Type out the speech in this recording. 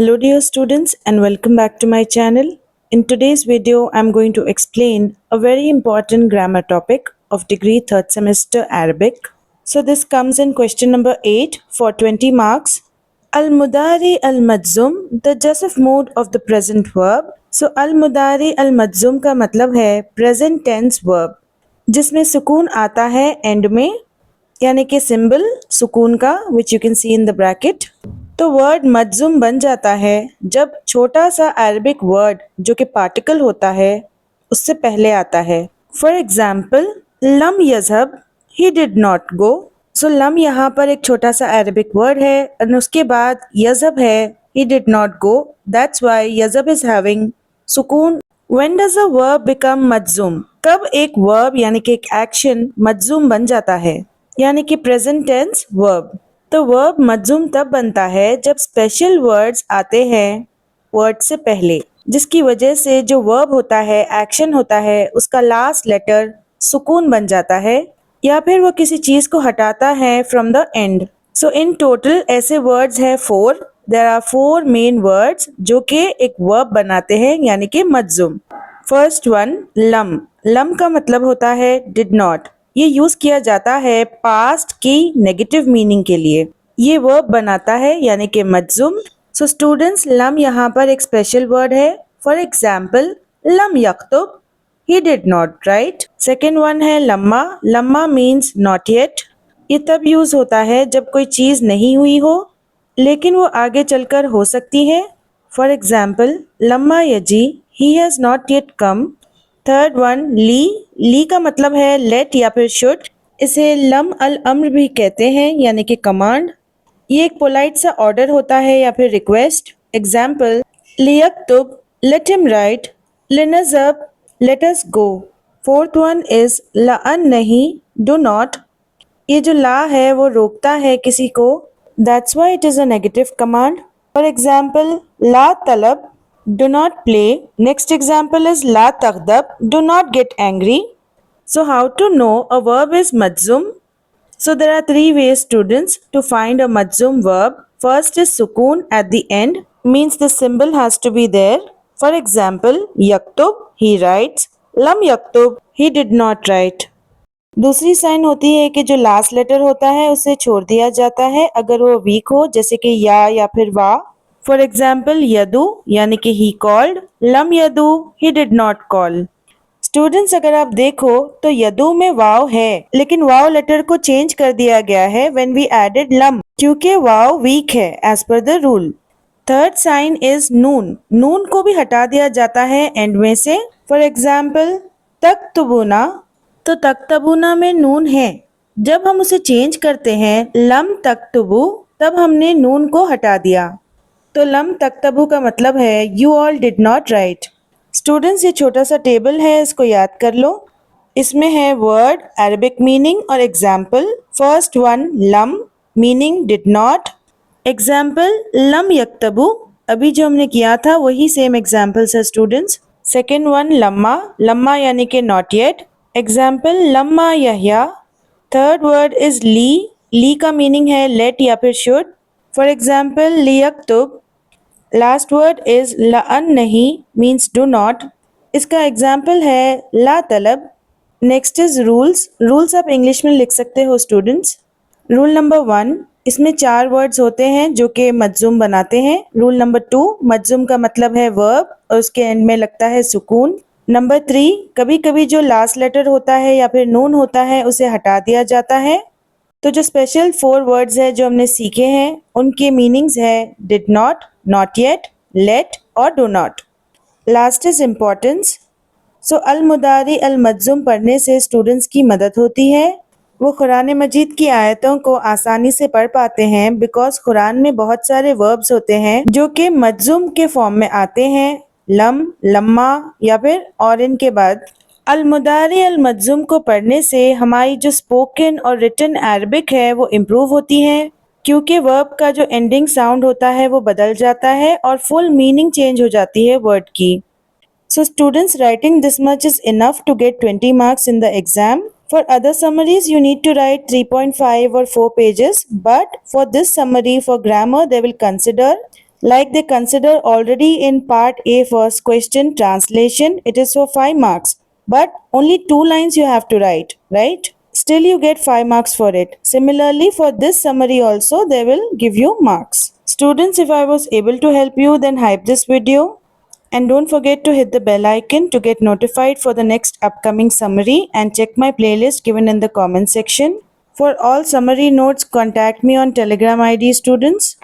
Hello dear students and welcome back to my channel. In today's video I'm going to explain a very important grammar topic of degree 3rd semester Arabic. So this comes in question number 8 for 20 marks. Al-Mudari al-Majzum, the Jasif mode of the present verb. So Al-Mudari al-Majzum का मतलब है present tense verb जिसमें सुकून आता है and में यानी कि सिंबल सुकून का which you can see in the bracket. तो वर्ड मज्जुम बन जाता है जब छोटा सा अरबिक वर्ड जो कि पार्टिकल होता है उससे पहले आता है। फॉर एग्जाम्पल लम यजहब, he did not go. So लम यहाँ पर एक छोटा सा अरबिक वर्ड है और उसके बाद यजहब है, he did not go, that's why यजहब इज हैविंग सुकून। When does a verb become मज्जुम? कब एक वर्ब यानी कि एक एक्शन मज्जुम बन जाता है यानी कि प्रेजेंट टेंस वर्ब। तो वर्ब मज्जुम तब बनता है जब स्पेशल वर्ड्स आते हैं वर्ड से पहले, जिसकी वजह से जो वर्ब होता है, एक्शन होता है, उसका लास्ट लेटर सुकून बन जाता है या फिर वो किसी चीज को हटाता है from the end. So in total ऐसे वर्ड्स है 4। देयर आर 4 मेन वर्ड्स जो कि एक वर्ब बनाते हैं यानी कि मज्जुम। फर्स्ट वन लम। लम का मतलब होता है डिड नॉट। ये यूज किया जाता है पास्ट की नेगेटिव मीनिंग के लिए। ये वर्ब बनाता है यानी कि मज्जुम। सो स्टूडेंट्स लम यहाँ पर एक स्पेशल वर्ड है। फॉर एग्जाम्पल लम यक्तुब, he did not write. Second one है लम्मा। लम्मा मीन्स नॉट येट। ये तब यूज होता है जब कोई चीज नहीं हुई हो लेकिन वो आगे चलकर हो सकती है। फॉर एग्जाम्पल लम्मा यजी, he has not yet come. Third one ली। ली का मतलब है लेट या फिर शुड। इसे लम अल अम्र भी कहते हैं यानी कि कमांड। ये एक पोलाइट सा ऑर्डर होता है या फिर रिक्वेस्ट। एग्जाम्पल लियक्तुब, लेट हिम राइट। लिनज़ब, let us go. Fourth one is लाअन नहीं, डू नॉट। ये जो ला है वो रोकता है किसी को, that's why it is a negative command. For example ला तलब, do not play. Next example is la taghdab, do not get angry. So how to know a verb is majzum? So there are 3 ways students to find a majzum verb. First is sukoon at the end, means the symbol has to be there. For example yaktub, he writes. lam yaktub, he did not write. दूसरी sign होती है कि जो last letter होता है उसे छोड़ दिया जाता है अगर वो वीक हो, जैसे कि या फिर वा। फॉर एग्जाम्पल यदू यानी कि he called, lump Yadu, he did not call. Students अगर आप देखो तो यदू में वाव है लेकिन वाव लेटर को चेंज कर दिया गया है व्हेन वी एडेड लम क्योंकि वाव वीक है as per the rule. Third sign is नून। नून को भी हटा दिया जाता है एंड में से। फॉर एग्जाम्पल तक्तुबुना, तो तक्तबुना में नून है। जब हम उसे चेंज करते हैं लम तक्तबु, तब हमने नून को हटा दिया। तो लम तक्तबु का मतलब है you all did not right. Students ये छोटा सा टेबल है, इसको याद कर लो। इसमें है वर्ड, अरबिक मीनिंग और एग्जाम्पल। फर्स्ट वन लम मीनिंग डिड नॉट। एग्जाम्पल लम यक्तबु, अभी जो हमने किया था वही सेम एग्जाम्पल्स है स्टूडेंट्स। सेकेंड वन लम्मा, लम्मा यानी कि नॉट येट। एग्जाम्पल लम्मा यहया। थर्ड वर्ड इज ली। ली का मीनिंग है लेट या फिर शुड। फॉर एग्जाम्पल लियक्तुब। लास्ट वर्ड इज लाअन नहीं, मीन्स डू नॉट। इसका एग्जाम्पल है ला तलब। Next is rules. रूल्स आप इंग्लिश में लिख सकते हो स्टूडेंट्स। रूल नंबर 1, इसमें 4 वर्ड्स होते हैं जो कि मज्जुम बनाते हैं। रूल नंबर 2, मज्जुम का मतलब है वर्ब और उसके एंड में लगता है सुकून। नंबर 3, कभी कभी जो लास्ट लेटर होता है या फिर नून होता है उसे हटा दिया जाता है। तो जो स्पेशल 4 वर्ड्स है जो हमने सीखे हैं उनके मीनिंग्स है did not, not yet, let और do not. Last is importance. So अल मुदारी अल मज्जुम पढ़ने से स्टूडेंट्स की मदद होती है। वो कुरान मजीद की आयतों को आसानी से पढ़ पाते हैं बिकॉज कुरान में बहुत सारे वर्ब्स होते हैं जो कि मज्जुम के फॉर्म में आते हैं, लम, लम्मा या फिर और इनके बाद। अल मुदारी अल मज्जुम को पढ़ने से हमारी जो स्पोकन और रिटन अरबिक है वो इम्प्रूव होती है क्योंकि वर्ब का जो एंडिंग साउंड होता है वो बदल जाता है और फुल मीनिंग चेंज हो जाती है वर्ड की। So students, writing this much is enough to get 20 marks in the exam. For other summaries, you need to write 3.5 or 4 pages. But for this summary for grammar, they will consider Like they consider already in part A first question translation, it is for 5 marks. But only 2 lines you have to write, right? Still you get 5 marks for it. Similarly for this summary also they will give you marks. Students, if I was able to help you, then hype this video. And don't forget to hit the bell icon to get notified for the next upcoming summary, and check my playlist given in the comment section. For all summary notes, contact me on Telegram ID, students.